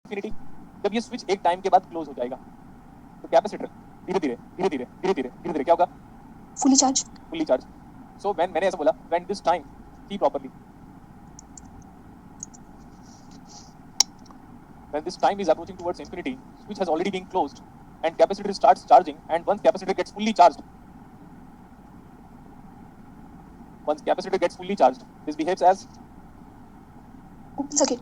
Infinity, जब ये switch एक टाइम के बाद क्लोज हो जाएगा तो कैपेसिटर धीरे धीरे धीरे धीरे धीरे धीरे धीरे धीरे क्या होगा? Fully charge. Fully charge. So when मैंने ऐसा बोला when this time see properly, when this time is approaching towards infinity, switch has already been closed and capacitor starts charging, and once capacitor gets fully charged, this behaves as open circuit.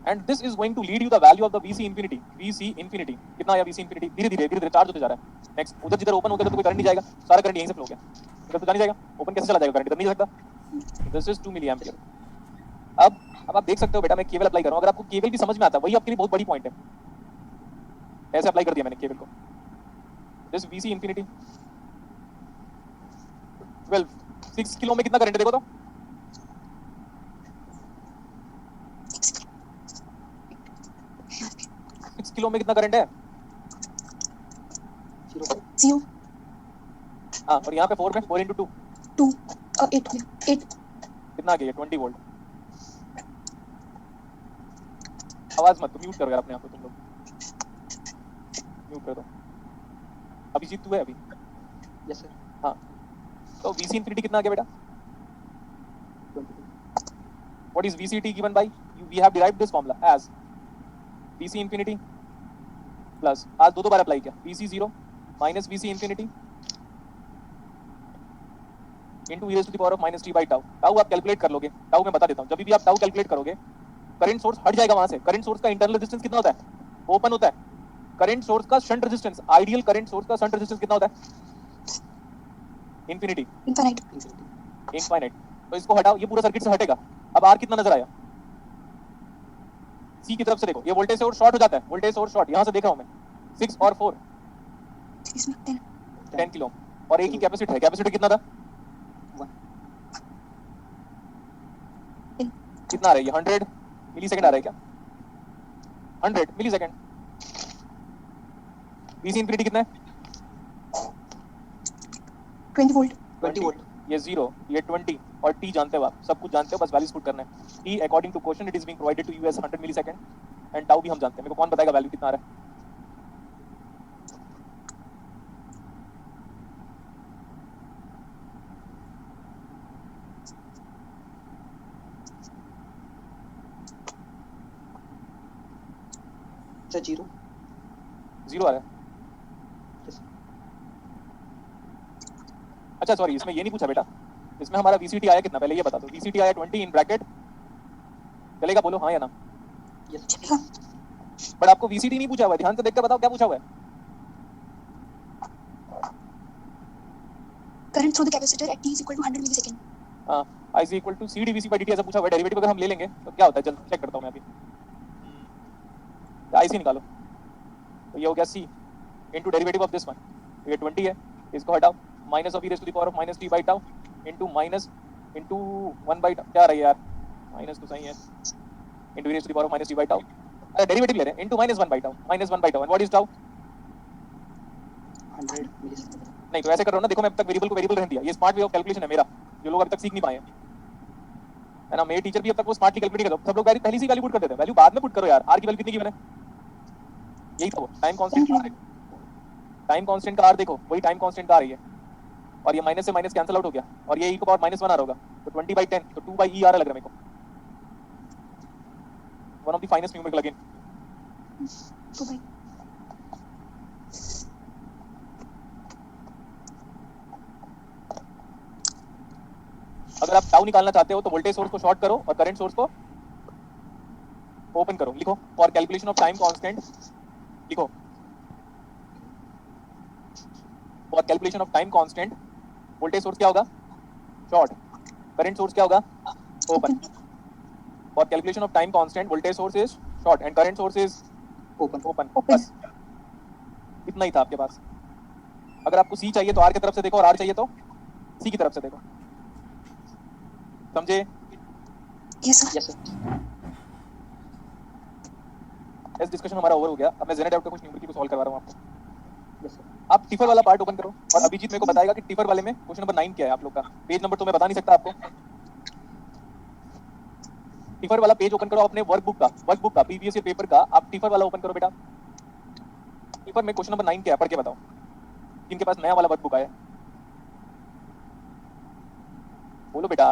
and this is going to lead you the value of the VC infinity. कितना आया VC infinity? धीरे धीरे charge होते जा रहा है। Next, उधर जिधर ओपन हो गया तो कोई करंट नहीं जाएगा, सारा करंट यहीं से फ्लो हो गया, इधर तो जा नहीं जाएगा, ओपन कैसे चला जाएगा, करंट इधर नहीं जा सकता। This is 2 milliampere. अब आप देख सकते हो बेटा, मैं केवल अप्लाई कर रहा हूं, अगर आपको केवल भी समझ में आता है वही आपके लिए बहुत बड़ी पॉइंट है। ऐसे अप्लाई कर दिया मैंने केवल को। दिस VC infinity 12 6 किलो में कितना करंट है देखो तो, 6 किलो में कितना करंट है? 0। हाँ, और यहाँ पे 4 में 4 into 2 2 8 कितना आ गया? 20 वोल्ट। आवाज मत म्यूट करो यार अपने आप को, तुम लोग म्यूट कर दो। अभिजीत तू है अभी? Yes sir. हाँ, तो VC infinity कितना आ गया बेटा? 22। What is VCT given by? We have derived this formula as VC infinity plus, आज दो बार अप्लाई किया, VC 0 minus VC infinity into e raised to the power of minus t by tau। Tau आप calculate कर लोगे, tau मैं बता देता हूँ, जब भी आप टाउ कैलकुलेट करोगे करंट सोर्स हट जाएगा वहां से। करंट सोर्स का इंटरनल रेजिस्टेंस कितना होता है? ओपन होता है। करंट सोर्स का shunt resistance, ideal current source का शंट रेजिस्टेंस कितना होता है? Infinity, infinite. तो इसको हटाओ, ये पूरा सर्किट से हटेगा। अब आर कितना नजर आया? सी की तरफ से देखो, ये वोल्टेज सोर्स शॉर्ट हो जाता है, वोल्टेज सोर्स शॉर्ट यहां से देख रहा हूं मैं। 6 और 4 10 किलो, और एक ही कैपेसिटर है। कैपेसिटर कितना था? कितना आ रहा है ये? 100 मिली सेकंड आ रहा है क्या? 100 मिली सेकंड। VC इंफिनिटी कितना है? 20 वोल्ट। 20 वोल्ट। ये 0, ये 20 और t जानते हो आप, सब कुछ जानते हो, बस वैल्यूज पुट करना है। t according to question it is being provided to you as 100 millisecond and tau भी हम जानते हैं। मेरे को कौन बताएगा वैल्यू कितना आ रहा है? सर 0 0 आ रहा है। अच्छा सॉरी, इसमें ये नहीं पूछा बेटा, इसमें हमारा VCT आया कितना, पहले ये बता दो। VCT आया 20 इन ब्रैकेट, चलेगा? बोलो हाँ या ना। यस। बट आपको VCT नहीं पूछा हुआ है, ध्यान से देखकर बताओ क्या पूछा हुआ है। Current through the capacitor eight t is equal to 100 millisecond. हां, I is equal to C dVC by dt ऐसा पूछा हुआ है। डेरिवेटिव अगर हम ले लेंगे तो क्या होता है, चल चेक करता हूं मैं अभी। IC निकालो, तो ये हो गया C into derivative of this one, तो ये 20 है, इसको हटाओ, minus of e raise to the power of minus t by tau into minus into 1 by क्या आ रहा है यार, माइनस तो सही है, into e raise to the power of minus t by tau. अरे डेरिवेटिव ले रहे हैं, into minus 1 by tau, minus 1 by tau. And what is tau? 100 millisecond. नहीं तो ऐसे कर रहा हूं ना, देखो मैं अब तक वेरिएबल को वेरिएबल रहने दिया। ये स्मार्ट वे ऑफ कैलकुलेशन है मेरा, जो लोग अभी तक सीख नहीं पाए हैं, है ना। मेरे टीचर भी अब तक वो स्मार्टली कैलकुलेट नहीं करते, सब लोग पहले से वैल्यू पुट कर देते हैं। वैल्यू बाद में पुट करो यार। आर की वैल्यू कितनी की मैंने, यही तो टाइम कांस्टेंट का, टाइम कांस्टेंट का आर देखो, वही टाइम कांस्टेंट का आ रही है, और ये माइनस से माइनस कैंसिल आउट हो गया, और ये e को पावर -1 आ रहा होगा, तो 20/10, तो 2/e आ रहा लग रहा है मेरे को। One of the finest numerical again. अगर आप टाउ निकालना चाहते हो तो वोल्टेज सोर्स को शॉर्ट करो और करंट सोर्स को ओपन करो। लिखो for calculation of time constant, लिखो for calculation of time constant voltage source क्या होगा? शॉर्ट। करंट सोर्स क्या होगा? Open. For calculation of time constant voltage source is short and current source is open. बस इतना ही था आपके पास। अगर आपको सी चाहिए तो आर की तरफ से देखो, और आर चाहिए तो सी की तरफ से देखो। समझे? Yes sir. Yes sir. इस डिस्कशन हमारा ओवर हो गया। अब मैं जेनेट आउट का कुछ न्यूमेरिकल को सॉल्व करवा रहा हूं आपको। Yes sir. आप टिफर वाला पार्ट ओपन करो और अभिजीत मेरे को बताएगा कि टिफर वाले में क्वेश्चन नंबर 9 क्या है आप लोग का। पेज नंबर तो मैं बता नहीं सकता आपको। टिफर वाला पेज ओपन करो अपने वर्कबुक का प्रीवियस ईयर पेपर का। आप टिफर वाला ओपन करो बेटा। टिफर में क्वेश्चन नंबर 9 क्या है पढ़ के बताओ, जिनके पास नया वाला वर्कबुक आया बोलो बेटा।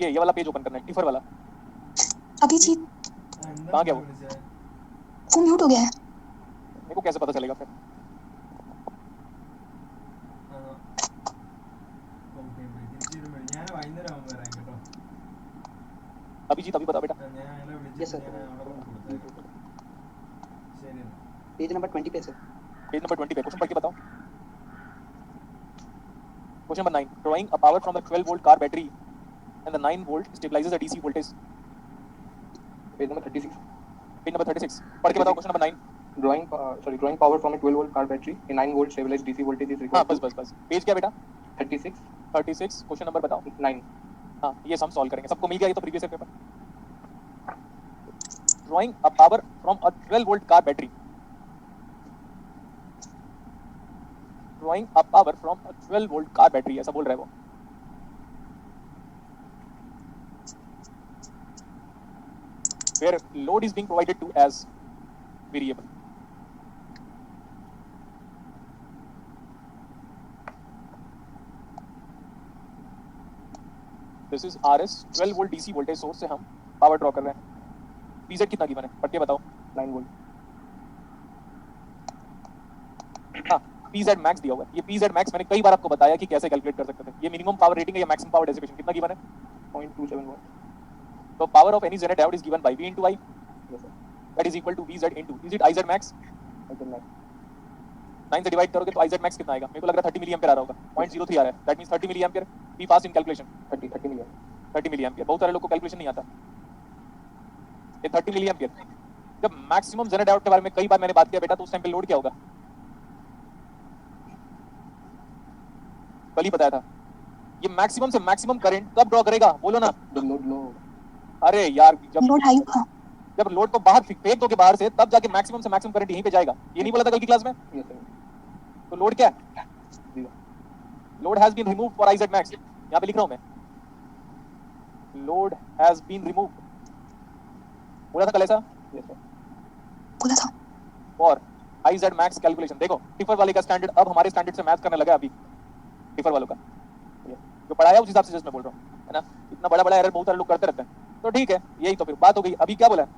ये वाला पेज ओपन करना है, टिफर वाला। अभिजीत कहाँ गया वो? वो म्यूट हो गया है। मेरे को कैसे पता चलेगा फिर? अभिजीत अभी बता बेटा। Yes, sir. पेज नंबर 20 पे सर। पेज नंबर 20 पे क्वेश्चन पढ़ के बताओ। Question number 9, drawing a power from the 12 volt car battery and the 9 volt stabilizes a DC voltage. Page number 36। Page number 36 पढ़ के बताओ question number 9। drawing power from a 12 volt car battery, a 9 volt stabilized DC voltage is हाँ required. बस page क्या बेटा? 36 36 question number बताओ। 9। हाँ ये सम सॉल्व करेंगे, सबको मिल गया ये तो previous year paper. Drawing a power from a 12 volt car battery, drawing a power from a 12 volt car battery, ऐसा बोल रहा है वो। where load is being provided to as variable. This is RS 12 volt DC voltage source से हम power draw कर रहे हैं। PZ कितना गिवन है पढ़ के बताओ। 9 वोल्ट। हाँ PZ मैक्स दिया हुआ है। ये PZ मैक्स मैंने कई बार आपको बताया कि कैसे कैलकुलेट कर सकते थे। ये मिनिमम पावर रेटिंग है या मैक्सिमम पावर डेसिपेशन कितना गिवन है? 0.27 watt। तो power of any generate diode is given by V into I, Yes sir। that is equal to VZ into, is it IZ max? Okay, 9। 9 से divide करोगे तो IZ max कितना आएगा? मेरे को लग रहा है 30 मिली एम्पियर आ रहा होगा। 0.03 आ रहा है, that means 30 milliampere. Be fast in calculation. 30 million। 30 milliampere. बहुत सारे लोग को कैलकुलेशन नहीं आता। ये 30 मिली एम्पियर जब मैक्सिमम जेनरेट डायोड के बारे में कई बार मैंने बात किया बेटा, तो उस टाइम पे लोड क्या होगा? कल ही बताया था। ये मैक्सिमम से मैक्सिमम करंट कब ड्रॉ करेगा बोलो ना। The load low। अरे यार लोड हाई। जब लोड को बाहर फेंक दोगे बाहर से, तब जाके मैक्सिमम से मैक्सिमम करंट यहीं पे जाएगा। ये नहीं बोला था कल की क्लास में? Yes sir। तो लोड क्या है? 0। Load has been removed for IZ max। यहाँ पे लिख रहा हूँ मैं, लोड हैज बीन रिमूव्ड। बोला था कल ऐसा? Yes sir। बोला था। और IZ max कैलकुलेशन देखो, टिफर वाले का स्टैंडर्ड अब हमारे स्टैंडर्ड से मैच करने लगा अभी टिफर वालों का। जो पढ़ाया उस हिसाब से जस्ट मैं बोल रहा हूँ, है ना। इतना बड़ा एरर बहुत सारे लोग करते रहते हैं, तो ठीक है यही तो फिर बात हो गई। अभी क्या बोला है?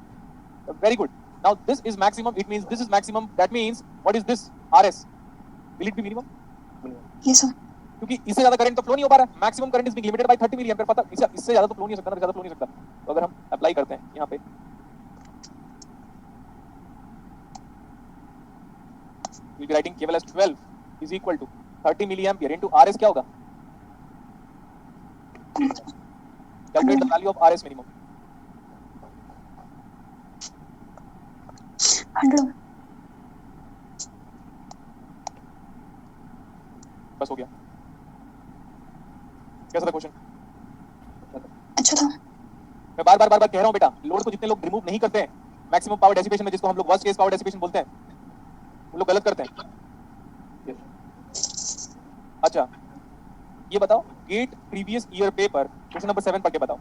Very good. Now this is maximum, it means this is maximum, that means what is this? RS will it be minimum? Yes sir. क्योंकि इससे ज्यादा करंट तो फ्लो नहीं हो पा रहा है। Maximum current is being limited by 30 milliampere. पता इससे ज्यादा तो फ्लो नहीं हो सकता ना, ज्यादा फ्लो नहीं हो सकता। तो अगर हम अप्लाई करते हैं यहाँ पे, we'll be writing केवल as 12 is equal to 30 milliampere into RS क्या होगा? Calculate the value of RS minimum। 100। बस हो गया। कैसा था क्वेश्चन? अच्छा था। मैं बार बार कह रहा हूँ बेटा, लोड को जितने लोग रिमूव नहीं करते हैं मैक्सिमम पावर डेसिपेशन में, जिसको हम लोग वर्स्ट केस पावर डेसिपेशन बोलते हैं, वो लोग गलत करते हैं। Yes। अच्छा ये बताओ, GATE previous year paper question number 7 पढ़ के बताओ।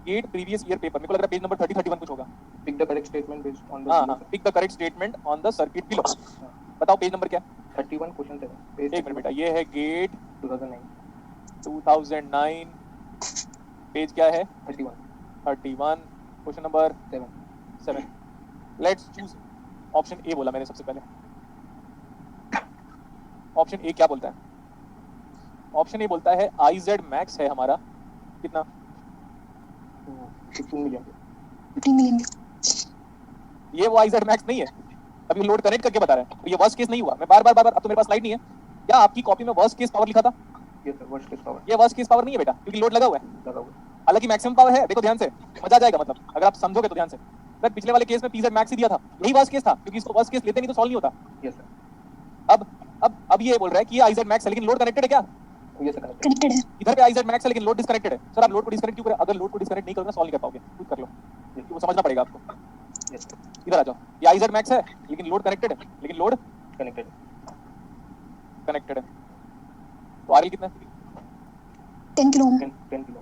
गेट प्रीवियस ईयर पेपर, मेरे को लग रहा है पेज नंबर 30 31 कुछ होगा। Pick the correct statement based on the हाँ pick the correct statement on the circuit below. बताओ पेज नंबर क्या है? 31 question 7। पेज एक मिनट बेटा, ये है गेट 2009। 2009, पेज क्या है? 31 31 question number 7। Let's choose option A. बोला मैंने सबसे पहले। ऑप्शन ए क्या बोलता है? ऑप्शन ए बोलता है IZ मैक्स है हमारा कितना? 15 million। 15 मिलियन। ये वो IZ मैक्स नहीं है, अभी लोड कनेक्ट करके बता रहा है। तो ये वर्स्ट केस नहीं हुआ। मैं बार बार अब तो मेरे पास स्लाइड नहीं है। क्या आपकी कॉपी में वर्स्ट केस पावर लिखा था? Yes sir। worst case power ये वर्स्ट केस पावर नहीं है बेटा, क्योंकि लोड लगा हुआ है। लगा हुआ। हालांकि मैक्सिमम पावर है, देखो ध्यान से, मजा आ जाएगा मतलब अगर आप समझोगे तो ध्यान से। सर पिछले वाले केस में PZ मैक्स ही दिया था, यही वर्स्ट केस था, क्योंकि इसको वर्स्ट केस लेते नहीं तो सॉल्व नहीं होता। Yes sir। अब ये बोल रहा है कि ये IZ मैक्स है लेकिन लोड कनेक्टेड है क्या? Yes sir। connected। कनेक्टेड है। इधर पे IZ मैक्स है लेकिन लोड डिस्कनेक्टेड है। सर आप लोड को डिस्कनेक्ट क्यों करें? अगर लोड को डिस्कनेक्ट नहीं करोगे सॉल्व नहीं कर पाओगे, खुद कर लो, क्योंकि वो समझना पड़ेगा आपको। Yes sir। इधर आ जाओ, ये आई जेड मैक्स है लेकिन लोड कनेक्टेड है, लेकिन लोड connected. कनेक्टेड है, तो आरएल कितना है? 10 किलो ओम 10 kilo.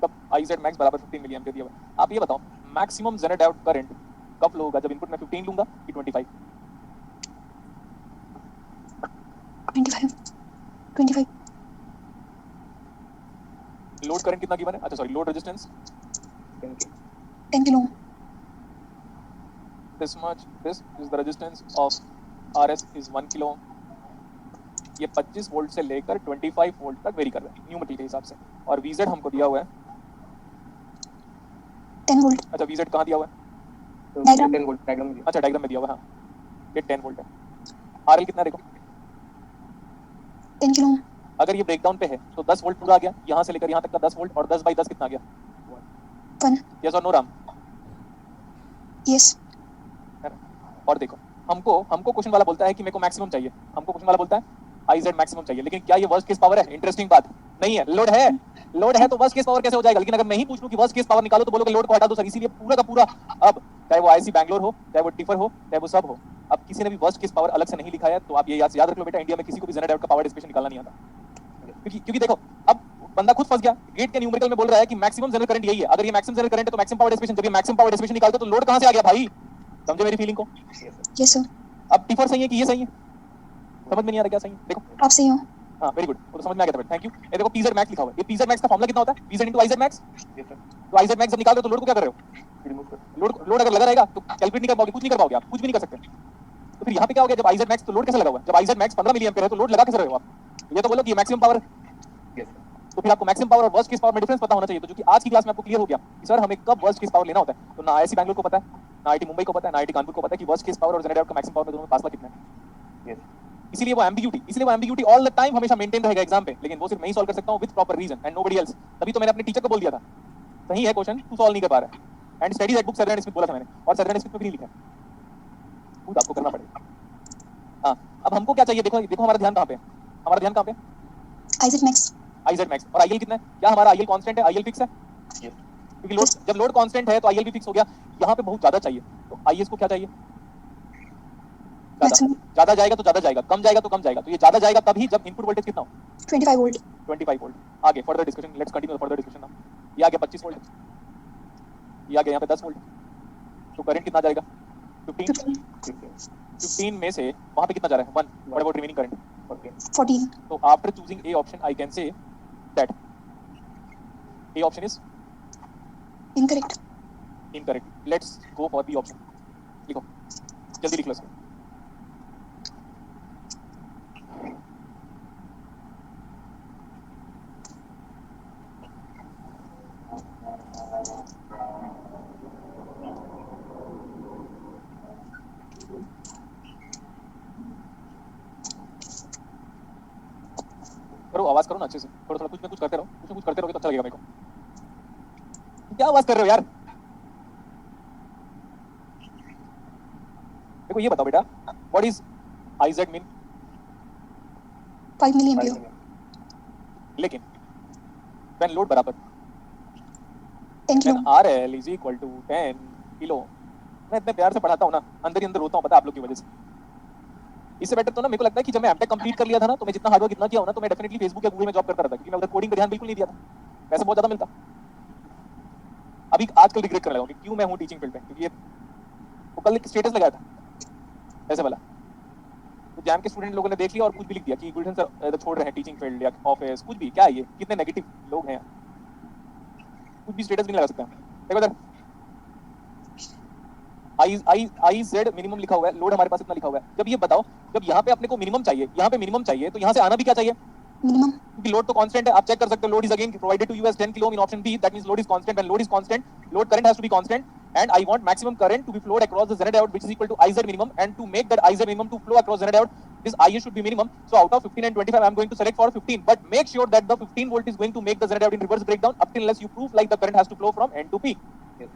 तब आई जेड मैक्स बराबर 15 मिली एम्पियर दिया हुआ है। आप ये बताओ मैक्सिमम जेनरेट आउट करंट कब फ्लो होगा, जब इनपुट में 15 लूंगा कि 25? 25 25 लोड करंट कितना गिवन है, अच्छा sorry load resistance 10 kilo. 10 kilo ohm this much, this is the resistance of RS is 1 kilo ohm. ये 25 वोल्ट से लेकर 25 वोल्ट तक वेरी कर रहा है न्यूमेरिकल के हिसाब से, और VZ हमको दिया हुआ है, 10 वोल्ट अच्छा VZ कहाँ दिया हुआ है, So Diagram. 10 volt diagram में दिया. अच्छा डायग्राम में दिया हुआ है, हाँ ये 10 वोल्ट है। RL कितना देखो, 10 किलो ओम अगर ये ब्रेकडाउन पे है तो 10 वोल्ट पूरा आ गया, यहाँ से लेकर यहाँ तक का 10 वोल्ट, और 10 बाई 10 कितना आ गया, 1 यस और नो राम? यस है ना? और देखो हमको क्वेश्चन वाला बोलता है कि मेरे को मैक्सिमम चाहिए, हमको क्वेश्चन वाला बोलता है आई जेड मैक्सिमम चाहिए, लेकिन क्या ये वर्स्ट केस पावर है? इंटरेस्टिंग बात नहीं है, लोड है, लोड है तो वर्स्ट केस पावर कैसे हो जाएगा? लेकिन अगर मैं ही पूछ लूं कि वर्स्ट केस पावर निकालो तो बोलोगे लोड को हटा दो सर, इसीलिए पूरा का पूरा, अब चाहे वो आईसी बैंगलोर हो, चाहे वो टिफर हो, चाहे वो सब हो, अब किसी ने भी वर्स्ट केस पावर अलग से नहीं लिखा है, तो आप ये याद रख लो बेटा, इंडिया में किसी को भी जेनरेट आउट का पावर डिस्ट्रीब्यूशन निकालना नहीं आता, क्योंकि देखो अब बंदा खुद फंस गया, गेट के न्यूमेरिकल में बोल रहा है कि मैक्सिमम जनरल करंट यही है, अगर ये मैक्सिमम जनरल करंट है तो मैक्सिमम पावर डिस्ट्रीब्यूशन, जब ये मैक्सिमम पावर डिस्ट्रीब्यूशन निकालते तो लोड कहां से आ गया भाई? समझे मेरी फीलिंग को? Yes, sir. यस सर अब टिफर सही है कि ये सही है? समझ में नहीं आ रहा क्या सही है? देखो आप सही हो हाँ वेरी गुड, वो तो समझ में आ गया था, थैंक यू। ये देखो पीजेड मैक्स लिखा हुआ है, ये पीजेड मैक्स का फॉर्मूला कितना होता है? PZ into IZ max. Yes, sir. तो आईजेड मैक्स जब निकाल दो तो लोड को क्या कर रहे हो? Remove कर. लोड अगर लगा रहेगा तो कैलकुलेट नहीं कर पाओगे, कुछ नहीं कर पाओगे आप, कुछ भी नहीं कर सकते। तो फिर यहाँ पे क्या हो गया, जब आईजेड मैक्स तो लोड कैसे लगा हुआ है? जब आईजेड मैक्स 15 मिली एम्पीयर है तो लोड लगा कैसे रहे हो आप? ये तो बोलो कि मैक्सिमम पावर, Yes, sir. तो फिर आपको मैक्सिमम पावर और वर्स्ट केस पावर में डिफरेंस पता होना चाहिए। तो जो कि आज की क्लास में आपको क्लियर हो गया कि सर हमें कब वर्स्ट केस पावर लेना होता है, तो ना आईआईटी बैंगलोर को पता है, ना आईआईटी मुंबई को पता है, ना आईआईटी कानपुर को पता है कि वर्स्ट केस पावर और जनरेटर का मैक्सिमम पावर में दोनों में फासला कितना है। Yes. इसीलिए वो एम्बिग्यूटी ऑल द टाइम हमेशा मेंटेन रहेगा एग्जाम पे, लेकिन वो सिर्फ मैं ही सॉल्व कर सकता हूं with proper reason and nobody else. तभी तो मैंने अपने टीचर को बोल दिया था सही है क्वेश्चन, तू सॉल्व नहीं कर पा रहा है, and study that book surgeon Smith बोला था मैंने, और सर्जन स्मिथ में भी नहीं लिखा है, खुद आपको करना पड़ेगा। हां अब हमको क्या चाहिए, देखो देखो हमारा ध्यान कहां पे है, हमारा ध्यान कहां पे है? IZ max IZ max. और आईएल कितना है? क्या हमारा आईएल कांस्टेंट है, आईएल फिक्स है? Yes. क्योंकि लोड, जब लोड कांस्टेंट है तो आईएल भी फिक्स हो गया, यहाँ पे बहुत ज्यादा चाहिए, तो आईएस को क्या चाहिए? मैक्सिमम ज्यादा जाएगा तो ज्यादा जाएगा, कम जाएगा तो कम जाएगा, तो ये ज्यादा जाएगा तभी जब इनपुट वोल्टेज कितना हो? 25 वोल्ट 25 वोल्ट। आगे further discussion, let's continue further discussion now. ये आ गया 25 वोल्ट, ये आ गया यहाँ पे 10 वोल्ट, तो करंट कितना जाएगा? 15। 15 15 में से वहाँ पे कितना जा रहा है? 1। What about remaining current? Okay. 14 तो after choosing A option I can say that A option is incorrect incorrect. Let's go for B option. लिखो जल्दी लिख लो इसको। करो आवाज करो ना अच्छे से, थोड़ा थोड़ा कुछ ना कुछ करते रहो, कुछ ना कुछ करते रहोगे तो अच्छा लगेगा मेरे को। क्या आवाज कर रहे हो यार? देखो ये बताओ बेटा, what is IZ mean? 5 milli 5 ampere million. लेकिन व्हेन लोड बराबर 10 kilo when RL is equal to 10 kilo. मैं इतने प्यार से पढ़ाता हूं ना, अंदर ही अंदर रोता हूं, पता है आप लोग की वजह से। इससे बेटर तो ना मेरे को लगता है कि जब मैं एमटेक कंप्लीट कर लिया था ना, तो मैं जितना हार्डवर्क इतना किया हो ना, तो मैं डेफिनेटली फेसबुक या गूगल में जॉब करता रहता, क्योंकि मैं उधर कोडिंग पे ध्यान बिल्कुल नहीं दिया था, पैसा बहुत ज्यादा मिलता। अभी आजकल रिग्रेट करने लगा हूं कि क्यों मैं हूं टीचिंग फील्ड पे, क्योंकि ये वो कल एक स्टेटस लगाया था ऐसे वाला, तो जैम के स्टूडेंट लोगों ने देख लिया और कुछ भी लिख दिया कि गुलशन सर छोड़ रहे हैं टीचिंग फील्ड या ऑफिस, कुछ भी। क्या है ये, कितने नेगेटिव लोग हैं, कुछ भी स्टेटस भी नहीं लगा सकते हम। देखो इधर आई जेड मिनिमम लिखा हुआ है, लोड हमारे पास इतना लिखा हुआ है। जब ये बताओ, जब यहाँ पे अपने को मिनिमम चाहिए, यहाँ पे मिनिमम चाहिए, तो यहाँ से आना भी क्या चाहिए? मिनिमम क्योंकि लोड तो कांस्टेंट है, आप चेक कर सकते हो। Load is again provided to you as 10 kilo in option B, that means load is constant. When load is constant, load current has to be constant, and I want maximum current to be flowed across the Z diode, which is equal to IZ minimum, and to make that IZ minimum to flow across Z diode, this IA should be minimum. So out of 15 and 25, I am going to select for 15, but make sure that the 15 volt is going to make the Z diode in reverse breakdown up till unless you prove like the current has to flow from N to P. Yes.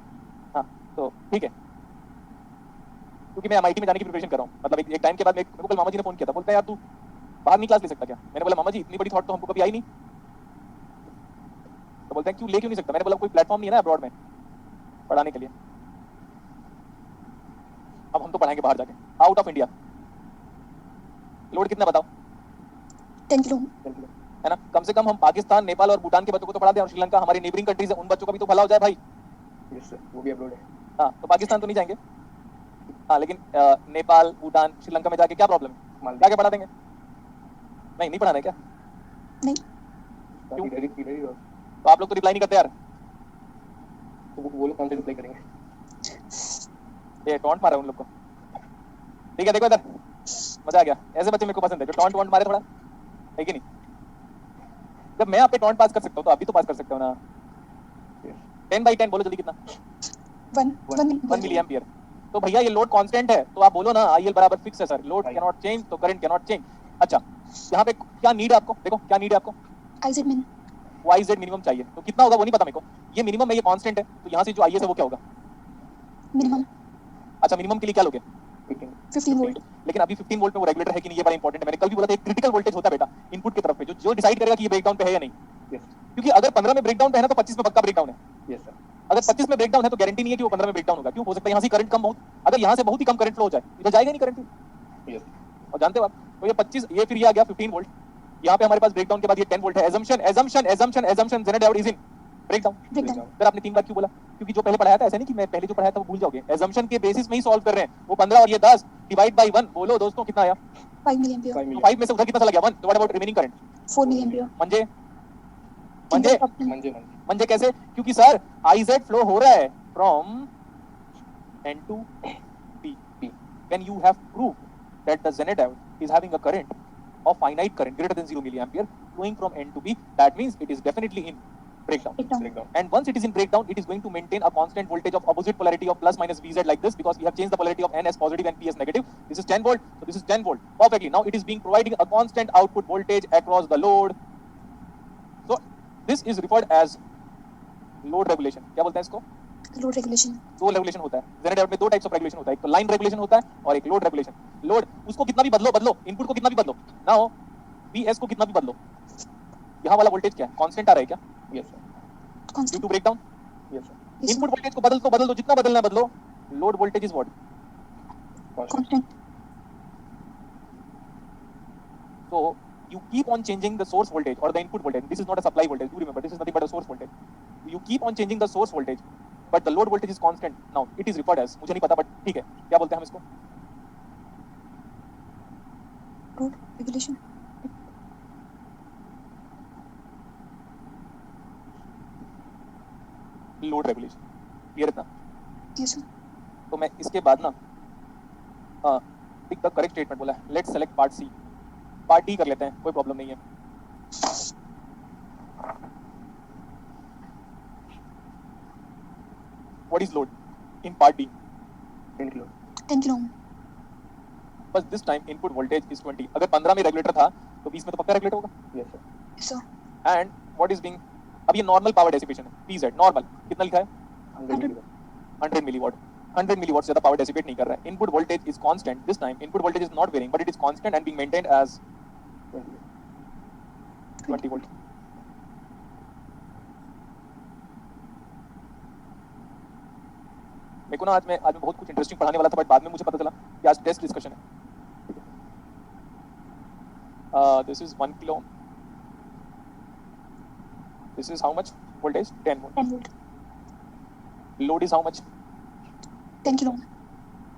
हाँ तो ठीक है, क्योंकि मैं MIT में जाने की preparation कर रहा हूँ। मतलब एक टाइम के बाद मेरे को कल मामा जी ने फोन किया था, बोलते हैं यार तू बाहर नहीं क्लास ले सकता क्या? मैंने बोला मामा जी इतनी बड़ी थॉट तो हमको कभी आई नहीं। तो बोलते हैं क्यों ले क्यों नहीं सकता? मैंने बोला कोई प्लेटफॉर्म नहीं है ना अब्रॉड में। पढ़ाने के लिए। अब हम तो पढ़ाएंगे बाहर जाके, आउट ऑफ इंडिया। लोड कितना बताओ? 10 किलो है ना, कम से कम हम पाकिस्तान, नेपाल और भूटान के बच्चों को तो पढ़ा दें, और श्रीलंका हमारी नेबरिंग कंट्रीज है, उन बच्चों का भी तो भला हो जाए भाई। यस सर, वो भी अपलोड है। हाँ, तो पाकिस्तान तो नहीं जाएंगे, हाँ, लेकिन नेपाल, भूटान, श्रीलंका में जाके क्या प्रॉब्लम है? जाके पढ़ा देंगे। नहीं पढ़ाना है क्या? नहीं क्यों? इधर ही तो आप लोग तो रिप्लाई नहीं करते यार। तो वो लोग कौन से रिप्लाई करेंगे? ये टॉन्ट मारा उन लोग को। ठीक है, देखो इधर, मजा आ गया। ऐसे बच्चे मेरे को पसंद है जो टॉन्ट वॉन्ट मारे थोड़ा, है कि नहीं? जब मैं आप पे टॉन्ट पास कर सकता हूँ तो आप भी तो पास कर सकते हो ना। 10/10 बोलो जल्दी, कितना? 1 मिली एम्पियर। तो भैया ये लोड कांस्टेंट है, तो आप बोलो ना IL बराबर फिक्स है sir, load can not change, तो करंट कैन नॉट चेंज। अच्छा, यहाँ पे क्या नीड है आपको? देखो क्या नीड है आपको? IZ min YZ मिनिमम चाहिए, तो कितना होगा वो नहीं पता मेरे को। ये मिनिमम है, ये कांस्टेंट है, तो यहाँ से जो IS है वो क्या होगा? minimum अच्छा, मिनिमम के लिए क्या लोगे? 15 वोल्ट। लेकिन अभी 15 वोल्ट पे वो रेगुलेटर है कि नहीं, ये बड़ा इंपॉर्टेंट है। मैंने कल भी बोला था, एक क्रिटिकल वोल्टेज होता है बेटा इनपुट की तरफ पे, जो डिसाइड करेगा कि ये ब्रेकडाउन पे है या नहीं। यस क्योंकि अगर 15 में ब्रेकडाउन पे है ना, तो 25 में पक्का ब्रेकडाउन है। Yes sir. अगर 25 में ब्रेकडाउन है तो गारंटी नहीं है कि वो 15 में ब्रेकडाउन होगा। क्यों हो सकता है यहाँ से करंट कम बहुत, अगर यहाँ से बहुत ही कम करंट फ्लो हो जाए, इधर जाएगा नहीं करंट। यस और जानते हो आप, तो ये 25, ये फिर ये आ गया 15 वोल्ट। यहाँ पे हमारे पास ब्रेकडाउन के बाद ये 10 वोल्ट है। Assumption Janet diode is in breakdown. फिर आपने 3 बार क्यों बोला? क्योंकि जो पहले पढ़ाया था, ऐसा नहीं कि मैं पहले जो पढ़ाया था वो भूल जाओगे, एजम्पशन के बेसिस में ही सॉल्व कर रहे हैं। वो 15 और ये 10 डिवाइड बाय 1, बोलो दोस्तों कितना आया? 5 मिली एम्पियर। 5 में से उधर कितना चला गया? 1। तो what about remaining current? 4 milliampere. म्हणजे मंजे म्हणजे कैसे? क्योंकि सर IZ फ्लो हो रहा है from N to P. When you have proved that the Zener diode is having a current of finite current greater than 0 milliampere flowing from N to P, that means it is definitely in breakdown. Breakdown. And once it is in breakdown, it is going to maintain a constant voltage of opposite polarity of plus minus VZ like this, because we have changed the polarity of N as positive and P as negative. This is 10 volt, so this is 10 volt. Perfectly. Now it is being providing a constant output voltage across the load. So this is referred as load regulation. क्या बोलते हैं इसको? Load regulation. दो regulation होता है Jenner diode में, दो types of regulation होता है, एक तो लाइन रेगुलेशन होता है और एक लोड रेगुलेशन। लोड उसको कितना भी बदलो, इनपुट को कितना भी बदलो ना हो, VS को कितना भी बदलो, यहाँ वाला वोल्टेज क्या है? कांस्टेंट आ रहा है क्या? Yes sir. Due constant. To breakdown. Yes sir. Input voltage को बदल दो जितना बदलना है बदलो। Load voltage is what? Constant. So you keep on changing the source voltage or the input voltage. This is not a supply voltage. Do remember, this is nothing but a source voltage. You keep on changing the source voltage, but the load voltage is constant. Now it is referred as, मुझे नहीं पता but ठीक है, क्या बोलते हैं हम इसको? Load regulation. Load regulation. Clear इतना? Yes sir. तो मैं इसके बाद ना टिक द करेक्ट स्टेटमेंट बोला है। Let's select part C. Part D कर लेते हैं, कोई प्रॉब्लम नहीं है। What is load in part D? 10 kilo. 10 kilo. बस this time input voltage is 20। अगर 15 में रेगुलेटर था तो 20 में तो पक्का रेगुलेटर होगा। Yes sir. Yes sir. And what is being, अब ये नॉर्मल पावर डेसिपेशन है, PZ नॉर्मल कितना लिखा है? 100 मिलीवाट। 100 मिलीवाट से ज्यादा पावर डेसिपेट नहीं कर रहा है। Input voltage is constant. This time input voltage is not varying but it is constant and being maintained as 20 volt. मेरे को ना आज मैं बहुत कुछ इंटरेस्टिंग पढ़ाने वाला था बट बाद में मुझे पता चला कि आज टेस्ट डिस्कशन है। This is 1 kilo. This is how much voltage? 10 volt. 10 volt। Load is how much? 10 kilo।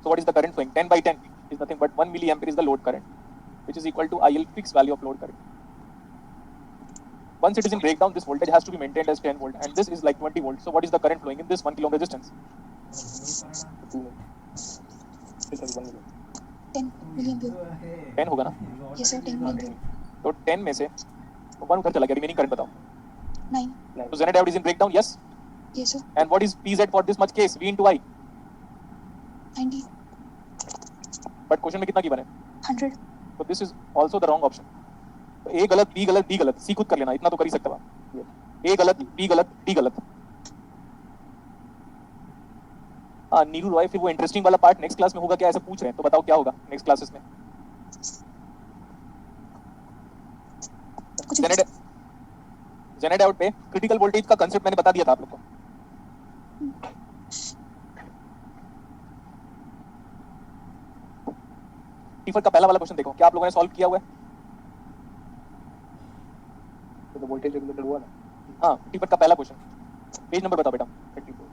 So what is the current flowing? 10/10 is nothing but 1 milliampere is the load current, which is equal to IL fixed value of load current. Once it is in breakdown, this voltage has to be maintained as 10 volt, and this is like 20 volt. So what is the current flowing in this 1 kilo ohm resistance? 10 milliampere. 10 होगा ना? Yes sir. 10 milliampere. तो 10 में से 1 उधर चला गया, remaining current बताओ। 9। So Zener diode is in breakdown, yes? Yes sir. And what is PZ for this much case? V into I. 90। But question में कितना गिवन है? 100। So this is also the wrong option. तो A गलत, B गलत, D गलत, C खुद कर लेना, इतना तो कर ही सकता हूँ। A गलत, B गलत, D गलत। हाँ नीरू रॉय, फिर वो इंटरेस्टिंग वाला पार्ट नेक्स्ट क्लास में होगा क्या, ऐसे पूछ रहे हैं, तो बताओ क्या होगा नेक्स्ट क्लासेस में? कुछ जेनेट डायोड पे क्रिटिकल वोल्टेज का कांसेप्ट मैंने बता दिया था आप लोग को। टीफर का पहला वाला क्वेश्चन देखो, क्या आप लोगों ने सॉल्व किया हुआ है? So the voltage regulator हुआ ना? हाँ, टीफर का पहला क्वेश्चन, पेज नंबर बताओ बेटा। 34.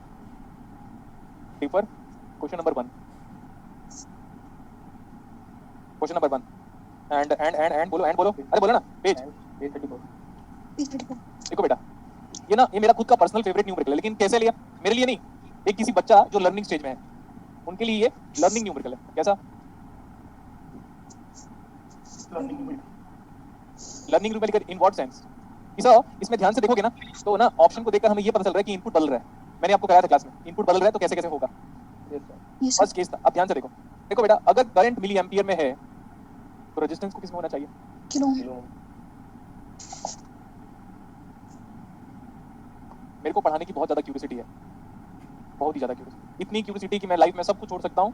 TIFR question number 1, question number 1 and बोलो, अरे बोलो ना, पेज। And page 34. Page 34. देखो बेटा, ये ना, ये मेरा खुद का पर्सनल फेवरेट न्यूमेरिकल है, लेकिन कैसे लिया? मेरे लिए नहीं, एक किसी बच्चा जो लर्निंग स्टेज में है उनके लिए ये लर्निंग न्यूमेरिकल है। कैसा learning numerical? In what sense? इसमें ध्यान से देखोगे ना तो ना ऑप्शन को देखकर हमें ये पता चल रहा है कि इनपुट बदल रहा है। मैंने आपको कराया था क्लास में, इनपुट बदल रहा है तो कैसे कैसे होगा, Yes sir. Yes, sir. First case था। अब ध्यान से देखो, देखो बेटा, अगर करंट मिली एम्पियर में है तो रेजिस्टेंस को किसमें होना चाहिए? Kilo ohm. Kilo ohm. मेरे को पढ़ाने की बहुत ज्यादा क्यूरियोसिटी है, बहुत ही ज्यादा क्यूरियोसिटी, इतनी क्यूरियोसिटी कि मैं लाइफ में सब कुछ छोड़ सकता हूँ।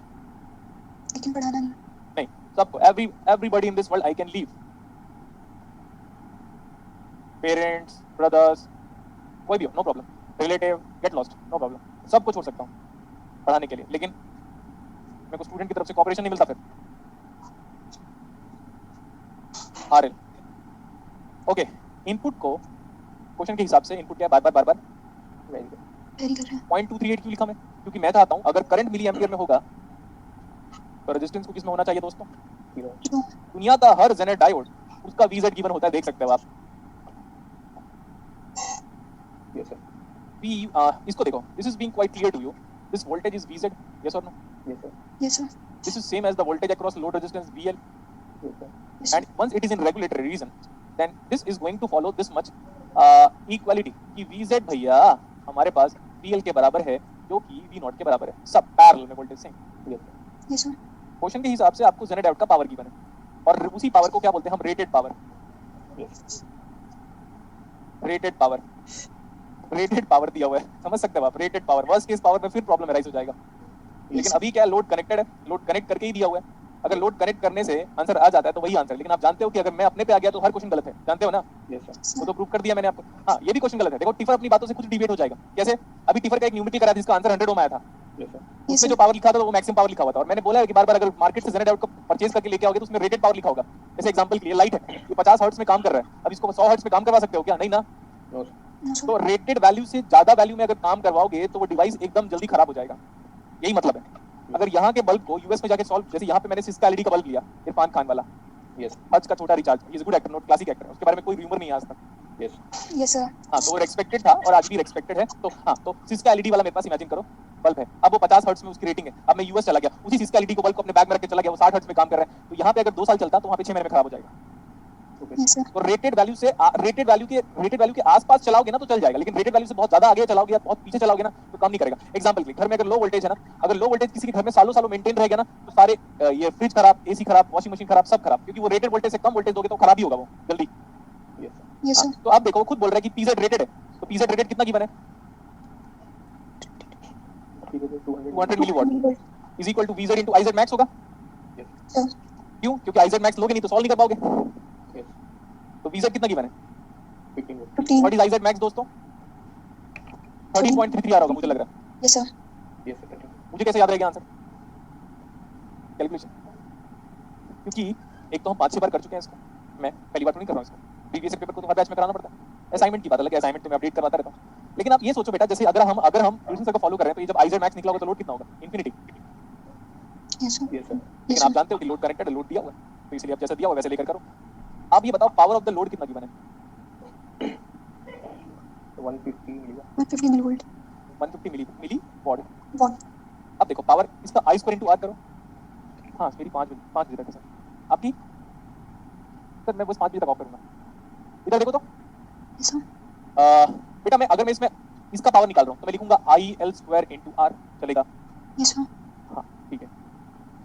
लेकिन पढ़ाना नहीं. नहीं, सबको, everybody in this world I can leave, parents, brothers, कोई भी हो, no problem, relative, get lost, no problem, सबको छोड़ सकता हूँ पढ़ाने के लिए, लेकिन मेरे को स्टूडेंट की तरफ से कोऑपरेशन नहीं मिलता। फिर आरएल, ओके, इनपुट को क्वेश्चन के हिसाब से इनपुट क्या है, बार बार Very good. Very कर रहा है. 0.238 क्यों लिखा मैं? क्योंकि मैं चाहता हूँ अगर करंट मिली एम्पियर में होगा तो रेजिस्टेंस को किसमें होना चाहिए दोस्तों? Kilo ohm. Kilo ohm. दुनिया का हर जेनेट डायोड उसका वीजेड गिवन होता है, देख सकते हो आप। Yes sir. इसको देखो, this is being quite clear to you, this voltage is V Z, yes और no? Yes sir. Yes, sir. This is same as the voltage across load resistance VL, Yes sir. Yes, sir. and once it is in regulatory region then this is going to follow this much equality कि VZ भैया हमारे पास VL के बराबर है जो कि V0 के बराबर है, सब पैरेलल में voltage same. Yes sir. Yes, sir. Question के हिसाब से आपको जेनेट डायोड का पावर गिवन है और उसी पावर को क्या बोलते हैं हम? Rated power. Yes. Rated power दिया हुआ है, समझ सकते हो आप? Rated power, worst case power में फिर प्रॉब्लम राइज हो जाएगा। लेकिन अभी क्या है, लोड कनेक्टेड है, लोड कनेक्ट करके ही दिया हुआ है। अगर लोड कनेक्ट करने से आंसर आ जाता है तो वही आंसर है, लेकिन आप जानते हो कि अगर मैं अपने पे आ गया तो हर क्वेश्चन गलत है, जानते हो ना? Yes sir. वो तो प्रूव कर दिया मैंने आपको। हाँ, ये भी क्वेश्चन गलत है। देखो, टिफर अपनी बातों से कुछ डिबेट हो जाएगा। कैसे? अभी टिफर का एक न्यूमेरिकल कराया था जिसका आंसर 100 ओम आया था, Yes sir. Yes, उसमें sir. जो पावर लिखा था वो मैक्सिमम पावर लिखा हुआ था, और मैंने बोला है कि बार-बार अगर मार्केट से जेनेट डायोड को परचेज करके लेके आओगे तो उसमें रेटेड पावर लिखा होगा। जैसे एग्जांपल के लिए लाइट है, ये 50 हर्ट्ज में काम कर रहा है, अब इसको 100 हर्ट्ज में काम करवा सकते हो क्या? नहीं ना। No sir. No, sir. तो रेटेड वैल्यू से ज्यादा वैल्यू में अगर काम करवाओगे तो वो डिवाइस एकदम जल्दी खराब हो जाएगा, यही मतलब है। अगर यहाँ के बल्ब को यूएस में जाके सॉल्व, जैसे यहाँ पे मैंने सिस्का एलईडी का बल्ब लिया, इरफान खान वाला, Yes. हज का छोटा recharge, is good actor, not classic actor, उसके बारे में कोई रूमर नहीं है आज तक। Yes. Yes, sir. हाँ, तो वो एक्सपेक्टेड था और आज भी एक्सपेक्टेड है। तो हाँ, तो सिस्का एलईडी वाला मेरे पास इमेजिन करो बल्ब है, अब वो 50 हर्ट्ज में उसकी रेटिंग है, अब मैं यूएस चला गया, उसी सिस्का एलईडी को बल्ब को अपने बैग में रख के चला गया, वो 60 हर्ट्ज में काम कर रहा है, तो यहाँ पे अगर 2 साल चलता तो वहाँ पे 6 महीने में खराब हो जाएगा। Okay. Yes, sir. तो रेटेड वैल्यू के आसपास चलाओगे ना तो चल जाएगा, लेकिन रेटेड वैल्यू से बहुत ज्यादा आगे चलाओगे या बहुत पीछे चलाओगे ना तो काम नहीं करेगा। एग्जांपल के लिए, घर में अगर लो वोल्टेज है ना, अगर लो वोल्टेज किसी के घर में सालों मेंटेन रहेगा ना तो सारे ये फ्रिज खराब, एसी खराब, वॉशिंग मशीन खराब, सब खराब, क्योंकि वो रेटेड वोल्टेज से कम वोल्टेज दोगे तो खराब ही होगा वो जल्दी। Yes sir. Yes, sir. हाँ, तो आप देखो, वो खुद बोल रहा है कि पीजेड रेटेड है, तो पीजेड रेटेड कितना गिवन है? ठीक है, 200. 200 milliwatt Millivolt. Is equal to VZ into IZ max होगा। Yes. Sir. क्यों? क्योंकि आईजेड मैक्स लोगे नहीं तो सॉल्व नहीं कर पाओगे। Yes. तो वीजेड कितना गिवन है? 15 volt. 15. What is IZ max दोस्तों? 13.33 आ रहा होगा मुझे लग रहा है। Yes, sir. Yes sir. 13. मुझे कैसे याद रहेगा आंसर? कैलकुलेशन, क्योंकि एक तो हम 5-6 बार कर चुके हैं इसको, मैं पहली बार तो नहीं कर रहा हूँ इसको, प्रीवियस पेपर को तो हर बैच में कराना पड़ता है। असाइनमेंट की बात अलग है, असाइनमेंट तो मैं अपडेट करवाता रहता हूँ, लेकिन आप ये सोचो बेटा, जैसे अगर हम ट्यूशन सर को फॉलो कर रहे हैं तो ये जब आईजेड मैक्स निकला होगा तो लोड कितना होगा? Infinity. Yes, sir. Yes sir. लेकिन Yes, आप sir. जानते हो कि लोड कनेक्टेड है, लोड दिया हुआ है, तो इसलिए आप जैसा दिया हुआ वैसे लेकर करो। आप ये बताओ पावर ऑफ द लोड कितना गिवन है? 150 milliwatt. 150 millivolt. 150 milliwatt. Watt. अब देखो पावर, इसका आई स्क्वायर इंटू आर करो। हाँ, मेरी 5 बजे तक है सर, आपकी? सर मैं बस 5 बजे तक ऑफ करूंगा। इधर देखो तो Yes, sir. बेटा, मैं मैं इसका पावर निकाल रहा हूँ तो मैं लिखूंगा I L square into R, चलेगा? Yes, sir. हाँ, ठीक है।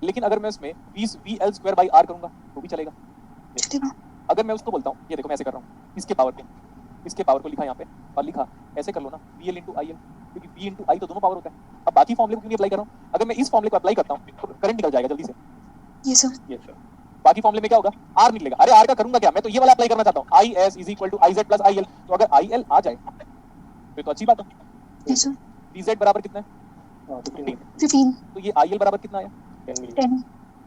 लेकिन अगर मैं इसमें V L square by R करूंगा तो भी चलेगा। चलेगा. अगर मैं उसको बोलता हूँ, ये देखो मैं ऐसे कर रहा हूँ, इसके पावर पे, इसके पावर को लिखा यहाँ पे और लिखा ऐसे कर लो ना, V L into I L, क्योंकि वी इंटू आई तो दोनों पावर होता है। अब बाकी फॉर्मूले को क्यों नहीं अप्लाई कर रहा हूँ? अगर मैं इस फॉर्मूले को अप्लाई करता हूँ तो करंट निकल जाएगा जल्दी से। Yes, sir. Yes sir. बाकी फॉर्मूले में क्या होगा? आर निकलेगा। अरे आर का करूंगा क्या, मैं तो ये वाला अप्लाई करना चाहता हूँ, I S is equal to I Z plus I L. तो अगर आई एल आ जाए फिर तो अच्छी बात है। Yes, sir. वी जेड बराबर कितना है? 15. 15. तो ये आई एल बराबर कितना आया? 10 milliwatt. 10.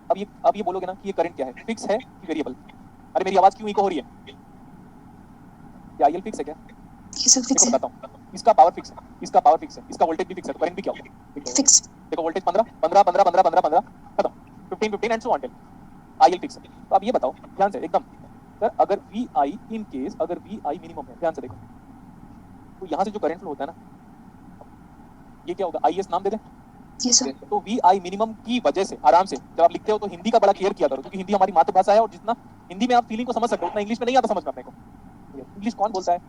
अब ये बोलोगे ना कि ये करंट क्या है, फिक्स है कि वेरिएबल? अरे मेरी आवाज क्यों इको हो रही है? क्या आईएल फिक्स है क्या? ये सर फिक्स देखो है। बताता हूँ, इसका पावर फिक्स है, इसका पावर फिक्स है, इसका वोल्टेज भी फिक्स है, तो करंट भी क्या होगा? फिक्स। देखो वोल्टेज 15 15 15 15 15 15 खत्म, 15 15 and so on till IL fix है। तो अब ये बताओ ध्यान से एकदम सर, अगर वी आई इन केस अगर वी आई मिनिमम है, ध्यान से देखो, तो यहाँ से जो करंट फ्लो होता है ना, ये क्या होगा? आई एस नाम दे दें। ये सर। तो वी आई मिनिमम की वजह से आराम से जब आप लिखते हो तो हिंदी का बड़ा केयर किया करो, क्योंकि हिंदी हमारी मातृभाषा है और जितना हिंदी में आप फीलिंग को समझ सकते हो उतना इंग्लिश में नहीं आता समझ में अपने को। इंग्लिश कौन बोलता है?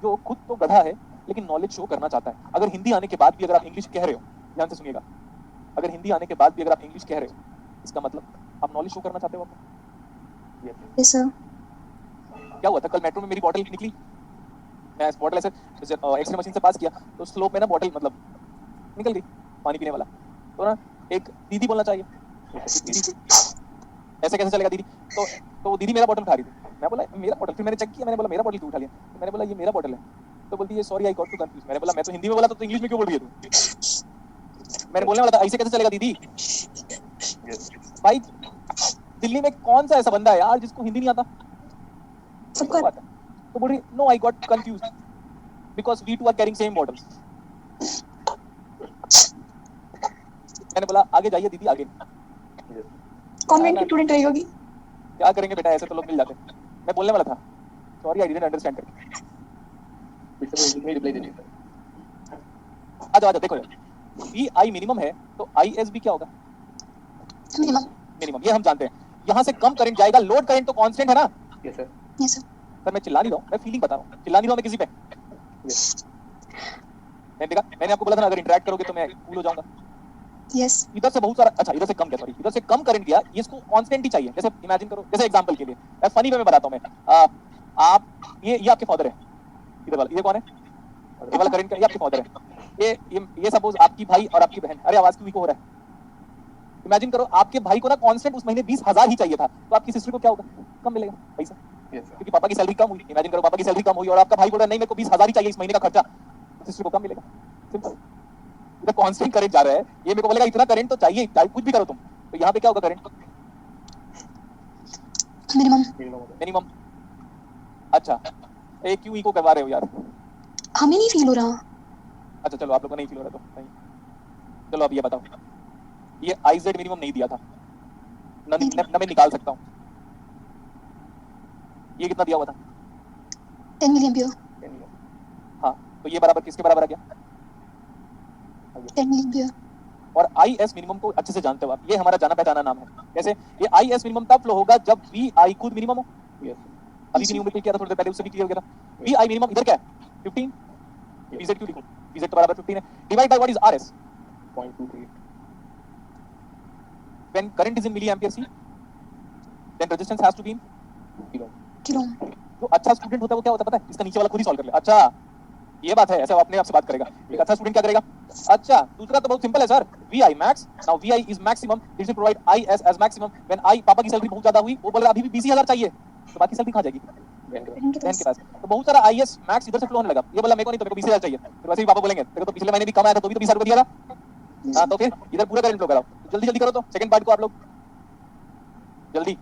जो खुद तो गधा है लेकिन नॉलेज शो करना चाहता है। अगर हिंदी आने के बाद भी अगर आप इंग्लिश कह रहे हो, ध्यान से सुनिएगा, अगर हिंदी आने के बाद भी अगर आप इंग्लिश कह रहे हो, इसका मतलब आप नॉलेज शो करना चाहते हो अपना। ये सर। क्या हुआ था कल मेट्रो में मेरी बॉटल निकली, मैं इस बॉटल ऐसे एक्सरे मशीन से पास किया तो स्लोप में ना बॉटल मतलब निकल गई पानी पीने वाला, तो ना एक दीदी बोलना चाहिए, दीदी ऐसे कैसे चलेगा दीदी? तो दीदी मेरा बॉटल उठा रही थी, मैं बोला मेरा बॉटल, फिर मैंने चेक किया, मैंने बोला मेरा बॉटल क्यों उठा लिया? तो मैंने बोला ये मेरा बॉटल है, तो बोलती है sorry I got to confuse. मैंने बोला मैं तो हिंदी में बोला तो इंग्लिश में क्यों बोल रही है तू? मैंने बोलने वाला था ऐसे कैसे चलेगा दीदी? भाई दिल्ली में कौन सा ऐसा बंदा है यार जिसको हिंदी नहीं आता? सबको आता तो बोल रही no I got confuse because we two are carrying same bottles. मैंने बोला आगे जाइए दीदी आगे। कॉन्वेंट की स्टूडेंट रही होगी। क्या करेंगे बेटा, ऐसे तो लोग मिल जाते। मैं बोलने वाला था सॉरी आई डिडंट अंडरस्टैंड करके। में रिप्लाई दे दीजिए। आ जाओ देखो वी आई मिनिमम है तो आई एस भी क्या होगा? मिनिमम। मिनिमम, ये हम जानते हैं। यहाँ से कम करंट जाएगा, लोड करंट तो कांस्टेंट है ना? Yes sir. ये सर। सर मैं चिल्ला नहीं रहा हूँ, मैं फीलिंग बता रहा हूँ, चिल्ला नहीं रहा हूँ मैं किसी पे। यस मैंने देखा, मैंने आपको बोला था ना अगर इंटरेक्ट करोगे तो मैं कूल हो जाऊंगा। यस। इधर से बहुत सारा, अच्छा इधर से कम क्या, सॉरी इधर से कम करंट गया, ये इसको कांस्टेंट ही चाहिए। जैसे इमेजिन करो, जैसे एग्जांपल के लिए मैं फनी वे में बताता हूं मैं, आप ये आपके फादर है, इधर वाला ये कौन है? ये वाला करंट ये आपके फादर है। ये सपोज आपकी भाई और आपकी बहन, अरे आवाज क्यों इको हो रहा है? इमेजिन करो आपके भाई को ना कांस्टेंट उस महीने 20,000 ही चाहिए था, तो आपकी सिस्टर को क्या होगा? कम मिलेगा पैसा, यस सर। क्योंकि पापा की सैलरी कम हुई। इमेजिन करो पापा की सैलरी कम हुई और आपका भाई बोल रहा है नहीं मेरे को 20,000 ही चाहिए इस महीने का खर्चा, तो सिस्टर को कम मिलेगा। सिंपल, इधर कांस्टेंट करंट जा रहा है, ये मेरे को बोलेगा इतना करंट तो चाहिए, चाहे कुछ भी करो तुम, तो यहाँ पे क्या होगा करंट? मिनिमम। मिनिमम। अच्छा ये क्यों इको करवा रहे हो यार? हमें नहीं फील हो रहा। अच्छा चलो आप लोगों को नहीं फील हो रहा तो नहीं, चलो अब ये बताओ, ये आईजेड मिनिमम नहीं दिया था न मैं निकाल सकता हूँ, ये कितना दिया हुआ था? 10 मिली एम्पियर। हाँ तो ये बराबर किसके बराबर आ गया? 10 मिली एम्पियर। और आई एस मिनिमम को अच्छे से जानते हो आप, ये हमारा जाना पहचाना नाम है। कैसे? ये आई एस मिनिमम तब फ्लो होगा जब वी आई खुद मिनिमम हो। यस अभी भी नहीं क्लियर किया था, थोड़ी देर पहले उससे भी क्लियर हो गया था। वी आई मिनिमम इधर क्या है? 15। वीजेड क्यों लिखूं? वीजेड तो बराबर 15 है, divide by what is R S? 0.238 when current is in milliampere see then resistance has to be in kilo. Kilo. जो अच्छा स्टूडेंट होता है वो क्या होता है पता है? इसका नीचे वाला खुद ही सॉल्व कर ले। अच्छा ये बात है, ऐसा वो अपने आप से बात करेगा। एक अच्छा स्टूडेंट क्या करेगा? अच्छा दूसरा तो बहुत सिंपल है sir, V I max, now V I is maximum, this will provide I S as maximum. When I पापा की सैलरी बहुत ज्यादा हुई, वो बोल रहा अभी भी 20,000 चाहिए, तो बाकी सैलरी कहां जाएगी? बहन के पास। तो बहुत सारा आई एस मैक्स इधर से फ्लो होने लगा, ये बोला मेरे को नहीं तो मेरे को 20,000 चाहिए, फिर वैसे ही पापा बोलेंगे तेरे को तो पिछले महीने भी कम आया था तो भी तो 20,000 रुपए दिया था। हाँ तो फिर इधर पूरा करंट फ्लो कराओ, जल्दी जल्दी करो तो सेकंड पार्ट को आप लोग जल्दी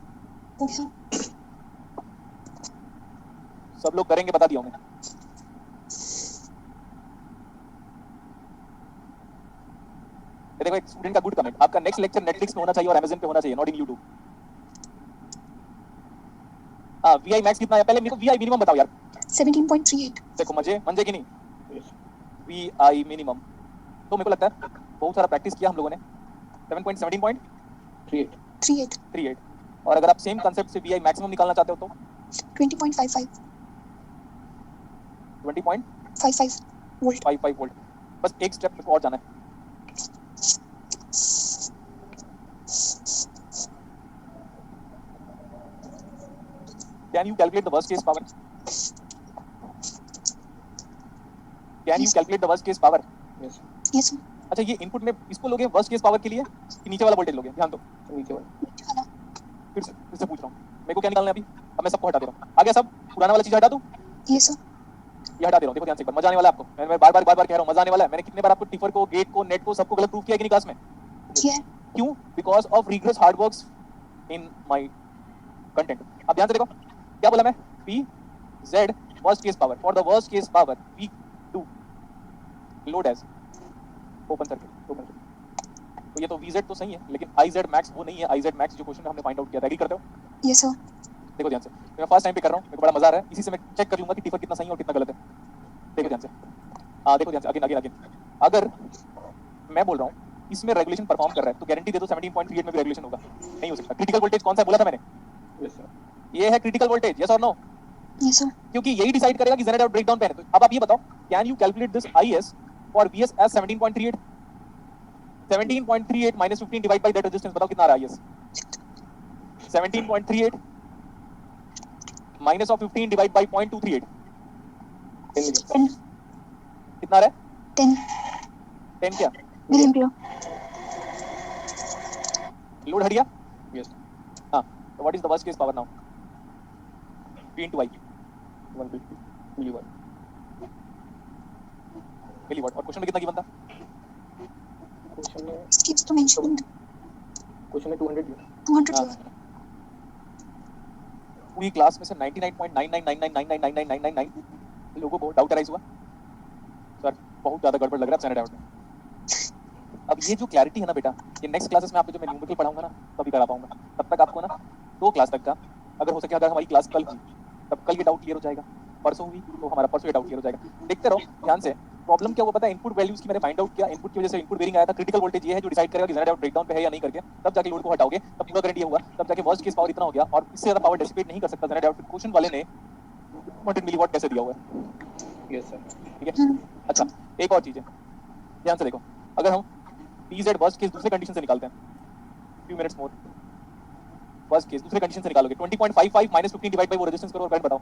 सब लोग करेंगे, बता दिया हूं मैं। ये देखो एक स्टूडेंट का गुड कमेंट, आपका नेक्स्ट लेक्चर नेटफ्लिक्स में होना चाहिए और अमेज़न पे होना चाहिए, नॉट इन यूट्यूब। हां वीआई मैक्स कितना है पहले मेरे को वीआई मिनिमम बताओ यार। 17.38। देखो मजे की नहीं, वीआई मिनिमम तो मेरे को लगता है बहुत सारा प्रैक्टिस किया हम लोगों ने। 38। और अगर आप सेम कांसेप्ट से वीआई मैक्सिमम निकालना चाहते हो तो 20.55। 20.55 वोल्ट। वोल्ट। बस एक स्टेप और जाना है। Can you calculate the worst case power? Can you calculate the worst case power? Yes yes. अच्छा ये इनपुट में इसको लोगे वर्स्ट केस पावर के लिए कि नीचे वाला वोल्टेज लोगे? ध्यान दो, नीचे वाला। फिर से पूछ रहा हूँ, मेरे को क्या निकालना है अभी? अब मैं सबको हटा दे रहा हूँ। आ गया सब? पुराना वाला चीज हटा दूं? ये सर। ये हटा दे रहा हूँ। देखो ध्यान से, एक बार मजा आने वाला है आपको। मैं बार बार कह रहा हूँ मजा आने वाला है। मैंने कितने बार आपको टिफर को, गेट को, नेट को सबको गलत प्रूफ किया कि नहीं क्लास में? किया है। क्यों? Because of rigorous hard works in my content. अब ध्यान से देखो क्या बोला मैं, P Z worst case power. For the worst case power we do load as open circuit. तो ये तो वीजेड तो सही है, लेकिन आईजेड मैक्स वो नहीं है. आईजेड मैक्स जो क्वेश्चन में हमने फाइंड आउट किया था, एग्री करते हो? Yes, sir. देखो ध्यान से, मैं फर्स्ट टाइम पे कर रहा हूँ, मेरे को बड़ा मजा आ रहा है. इसी से मैं चेक कर लूंगा कि टिफर कितना सही है और कितना गलत है. देखो ध्यान से, देखो ध्यान से, अगेन. अगर मैं बोल रहा हूँ इसमें रेगुलेशन परफॉर्म कर रहा है तो गारंटी दे दो 17.38 में भी रेगुलेशन होगा. नहीं हो सकता. क्रिटिकल वोल्टेज कौन सा बोला था मैंने? Yes, sir. ये है क्रिटिकल वोल्टेज. यस और नो? Yes, sir. क्योंकि यही डिसाइड करेगा कि जेनेरेटर ब्रेकडाउन पे है. तो अब आप ये बताओ, can you calculate this IS for VS as 17.38? 17.38 minus 15 divide by that resistance. बताओ कितना आ रहा है IS? 17.38 minus of 15 divide by 0.238. 10 million. 10. कितना आ रहा है? 10 10 क्या? milliampere. लोड हट गया? Yes. हाँ. So what is the worst case power now? P into I. 150 milliwatt. Milliwatt. और क्वेश्चन में कितना गिवन था? क्वेश्चन में Skips to mention 200 दिया. 200 हाँ. here. पूरी क्लास में से 99.9999999999 लोगों को डाउट अराइज हुआ. सर बहुत ज्यादा गड़बड़ लग रहा है स्टैंडर्ड आउट में. अब ये जो क्लैरिटी है ना बेटा, ये नेक्स्ट क्लासेस में आपको जो मैं न्यूमेरिकल पढ़ाऊंगा ना तभी करा पाऊंगा. तब तक आपको ना 2 क्लास तक का, अगर हो सके, अगर हमारी क्लास कल हुई तब कल ये डाउट क्लियर हो जाएगा. परसों हुई तो हमारा परसों ये डाउट क्लियर हो जाएगा. देखते रहो ध्यान से. प्रॉब्लम क्या हुआ पता है? इनपुट वैल्यूज की मैंने फाइंड आउट किया. इनपुट की वजह से इनपुट वेरिंग आया था. क्रिटिकल वोल्टेज ये है जो डिसाइड करेगा कि जेनरेटर ब्रेकडाउन पे है या नहीं करके. तब जाके लोड को हटाओगे तब पूरा करंट ये हुआ. तब जाके वर्स्ट केस पावर इतना हो गया और इससे ज्यादा पावर डिसिपेट नहीं कर सकता जेनरेटर. क्वेश्चन वाले ने 200 मिलीवाट कैसे दिया हुआ है? Yes, sir. ठीक है. अच्छा, एक और चीज है, ध्यान से देखो. अगर हम PZ वर्स्ट केस दूसरे कंडीशन से निकालते हैं, few minutes more. Worst case दूसरे कंडीशन से निकालोगे 20.55 minus 15 डिवाइड बाय वो रेजिस्टेंस करो और करंट बताओ.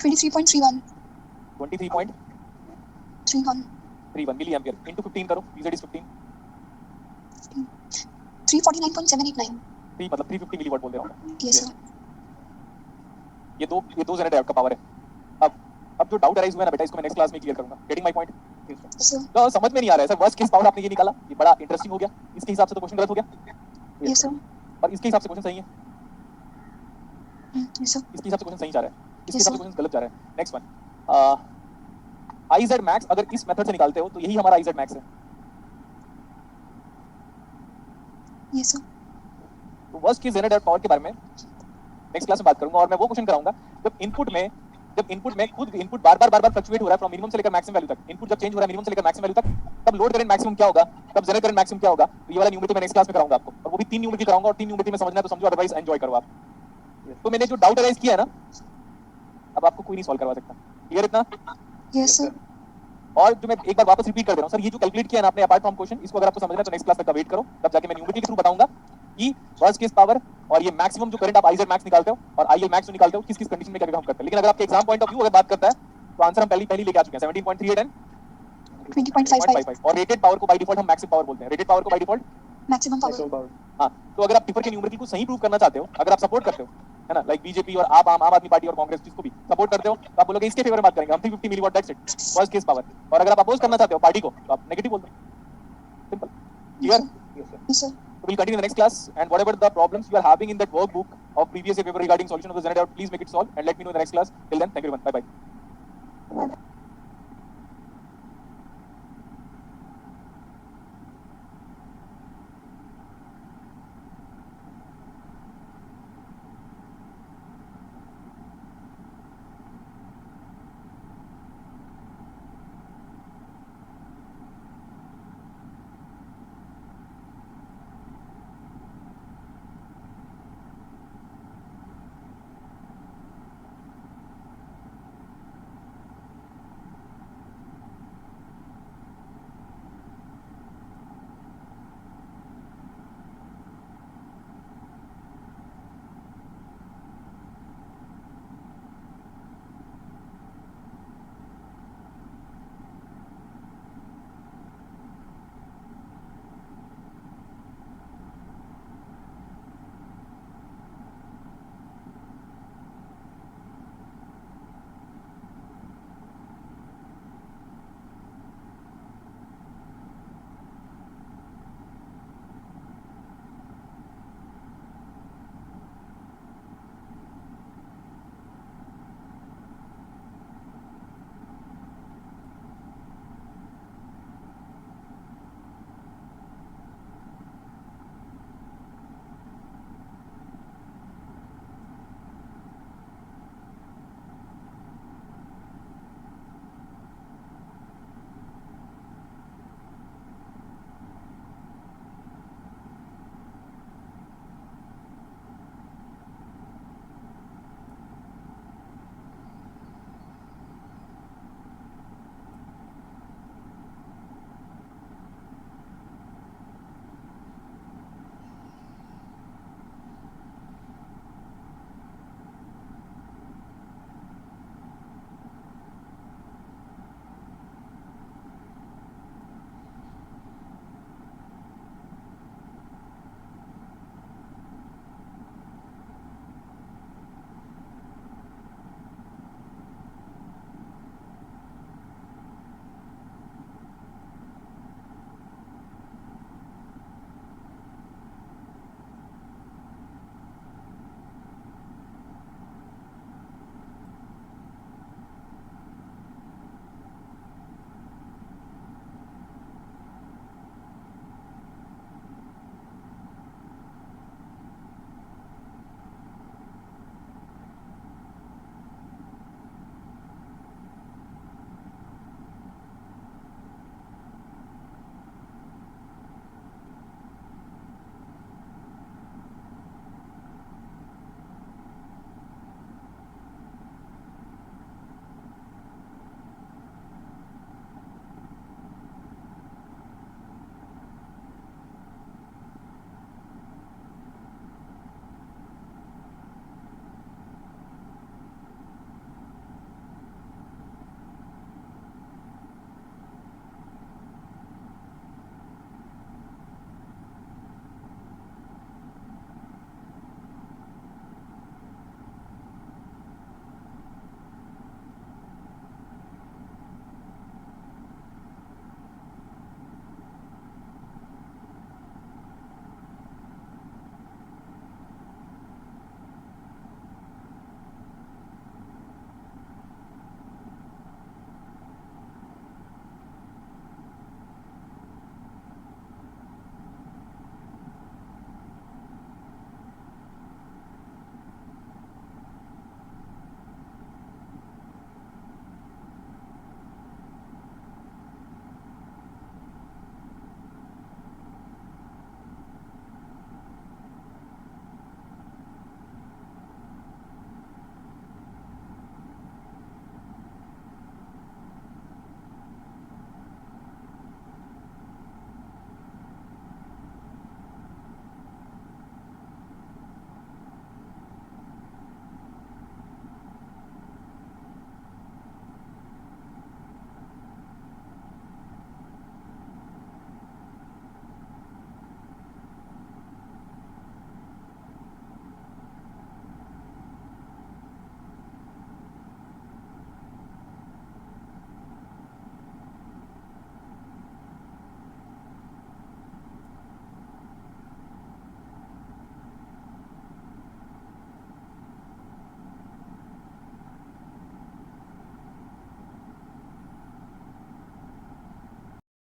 23.31. 23.31 31. मिली एम्पियर इनटू 15 करो. PZ is 15. 349.789. 3 मतलब 350 मिलीवाट बोल दे रहा हूं. Yes, sir. ये दो जेनरेटर का पावर है. अब जो डाउट अराइज हुआ है ना बेटा, इसको मैं नेक्स्ट क्लास में क्लियर करूंगा. Getting my point? Yes, sir. Yes, sir. तो समझ में नहीं आ रहा है सर, वर्स्ट केस पावर आपने ये निकाला, ये बड़ा इंटरेस्टिंग हो गया. इसके हिसाब से तो क्वेश्चन गलत हो गया Yes, sir. और इसके हिसाब से क्वेश्चन सही है. Yes, sir. इसके हिसाब से क्वेश्चन सही जा रहा है, इसके Yes, हिसाब से sir. क्वेश्चन गलत जा रहा है. नेक्स्ट वन, IZ मैक्स अगर इस मेथड से निकालते हो तो यही हमारा IZ मैक्स है. Yes, sir. तो वर्स्ट केस जेनरेटर पावर के बारे में नेक्स्ट क्लास में बात करूंगा. और मैं वो क्वेश्चन कराऊंगा जब इनपुट में खुद इनपुट बार बार फ्लक्चुएट हो रहा है फ्रॉम मिनिमम से लेकर मैक्सिमम वैल्यू तक. इनपुट जब चेंज हो रहा है मिनिमम से लेकर मैक्सिमम वैल्यू तक, तब लोड करंट मैक्सिमम क्या होगा, तब जनरेटर करंट मैक्सिमम क्या होगा. तो ये वाला न्यूमेरिकल मैं नेक्स्ट क्लास में कराऊंगा आपको. और वो भी 3 न्यूमेरिकल कराऊंगा और 3 न्यूमेरिकल में समझना है तो समझो, अदरवाइज एंजॉय करो आप. तो मैंने जो डाउट अराइज किया है ना, अब आपको कोई नहीं सॉल्व करवा सकता. क्लियर इतना? Yes, sir. और जो मैं एक बार वापस रिपीट कर दे रहा हूं सर, ये जो कैलकुलेट किया है ना आपने अपार्ट फ्रॉम क्वेश्चन, इसको अगर आपको समझना है तो नेक्स्ट क्लास तक का वेट करो. तब जाके मैं न्यूमेरिकल के थ्रू बताऊंगा कि वर्स्ट केस पावर और ये मैक्सिमम जो करंट आप IZ मैक्स निकालते हो और IL मैक्स जो निकालते हो किस किस कंडीशन में क्या काम करते हैं. लेकिन अगर आपके एग्जाम पॉइंट ऑफ व्यू अगर बात करता है तो आंसर हम पहले लेके आ चुके हैं. 17.38 एंड 20.55. 20.55. और रेटेड पावर को बाय डिफॉल्ट हम मैक्सिमम पावर बोलते हैं. रेटेड पावर को by default Maximum power. Maximum power. हाँ. तो अगर आप टिफर के न्यूमेरिकल को सही प्रूव करना चाहते हो, अगर आप सपोर्ट करते हो, है ना, लाइक बीजेपी और आप आम आदमी पार्टी और कांग्रेस जिसको भी सपोर्ट करते हो, तो आप बोलोगे इसके फेवर में बात करेंगे हम 350 milliwatt that's it worst case power. और अगर आप अपोज करना चाहते हो पार्टी को तो आप नेगेटिव बोल दो. Simple. Clear? Yes, sir. Yes, sir. So we'll continue in the next class, and whatever the problems you are having in that workbook of previous year paper regarding solution of the generator, please make it solve and let me know in the next class. Till then, thank you everyone. Bye bye.